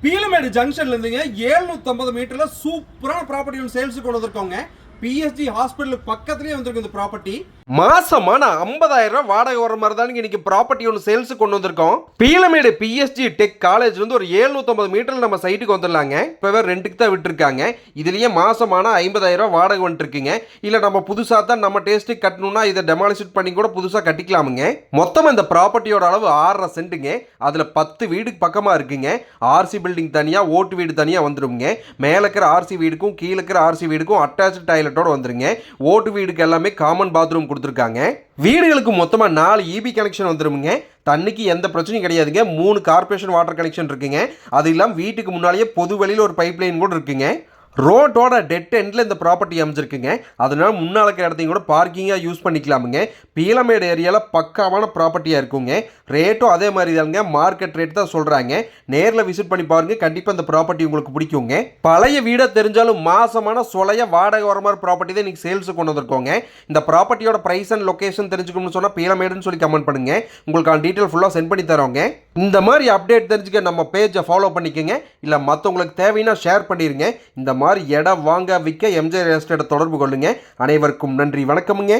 பீலமேடு ஜங்ஷன்ல இருந்துங்க 750 மீட்டர்ல சூப்பரான ப்ராப்பர்ட்டி ஒன்று சேல்ஸ் கொண்டு வந்திருக்கோங்க. பிஎஸ்ஜி ஹாஸ்பிட்டல் பக்கத்துலயே வந்திருக்கு இந்த ப்ராப்பர்ட்டி. மாசமான 50,000 வாடகை வர மாதிரி தான் இன்னைக்கு ப்ராப்பர்ட்டி ஒன்று சேல்ஸ் கொண்டு வந்திருக்கோம். பீலமேடு பிஎஸ்ஜி டெக் காலேஜ்ல இருந்து ஒரு 750 மீட்டர்ல நம்ம சைட்டுக்கு வந்துடலாங்க. இப்பவே ரெண்டுக்கு தான் விட்டுருக்காங்க. இதுலயே மாசமான 50,000 வாடகை வந்துட்டு இருக்குங்க. இல்ல நம்ம புதுசா தான் நம்ம டேஸ்ட்டுக்கு கட்டணும்னா இதை டெமாலிஷ் பண்ணி கூட புதுசா கட்டிக்கலாமுங்க. மொத்தம் இந்த ப்ராப்பர்ட்டியோட அளவு 6.5 சென்ட்டுங்க. அதுல 10 வீடுக்கு பக்கமா இருக்குங்க. ஆர்சி பில்டிங் தனியா, ஓட்டு வீடு தனியா வந்துருங்க. மேல இருக்கிற ஆர்சி வீடுக்கும் கீழே இருக்கிற ஆர்சி வீடுக்கும் அட்டாச்சு டாய்லெட்டோட வந்துருங்க. ஓட்டு வீடுக்கு எல்லாமே காமன் பாத்ரூம் கொடுத்துருக்காங்க. வீடுகளுக்கு மொத்தமா 4 இபி கனெக்ஷன் வந்துருமுங்க. தண்ணிக்கு எந்த பிரச்சனையும் கிடையாதுங்க. 3 கார்பரேஷன் வாட்டர் கனெக்ஷன் இருக்குங்க. அது இல்லாமல் வீட்டுக்கு முன்னாலேயே பொது வழியில் ஒரு பைப் லைன் கூட இருக்குங்க. ரோட்டோட டெட் எண்டில் இந்த ப்ராப்பர்ட்டி அமைஞ்சிருக்குங்க. அதனால முன்னால் இருக்கிற இடத்தையும் கூட பார்க்கிங்காக யூஸ் பண்ணிக்கலாமுங்க. பீலமேடு ஏரியாவில் பக்காவான ப்ராப்பர்ட்டியாக இருக்குங்க. ரேட்டும் அதே மாதிரி தாங்க, மார்க்கெட் ரேட் தான் சொல்கிறாங்க. நேரில் விசிட் பண்ணி பாருங்கள், கண்டிப்பாக இந்த ப்ராப்பர்ட்டி உங்களுக்கு பிடிக்குங்க. பழைய வீடாக தெரிஞ்சாலும் மாசமான சொலைய வாடகை வர மாதிரி ப்ராப்பர்ட்டி தான் இன்றைக்கி சேல்ஸுக்கு கொண்டு வந்திருக்கோங்க. இந்த ப்ராப்பர்ட்டியோட ப்ரைஸ் அண்ட் லொக்கேஷன் தெரிஞ்சுக்கணும்னு சொன்னால் பீலமேடுன்னு சொல்லி கமெண்ட் பண்ணுங்கள். உங்களுக்கான டீட்டெயில் ஃபுல்லாக சென்ட் பண்ணி தரோங்க. இந்த மாதிரி அப்டேட் தெரிஞ்சுக்க நம்ம பேஜை ஃபாலோ பண்ணிக்கோங்க. இல்லை மற்றவங்களுக்கு தேவைன்னா ஷேர் பண்ணிடுங்க. இந்த மாதிரி இடம் வாங்க விற்க எம்ஜே ரியல் எஸ்டேட்டை தொடர்பு கொள்ளுங்க. அனைவருக்கும் நன்றி, வணக்கமுங்க.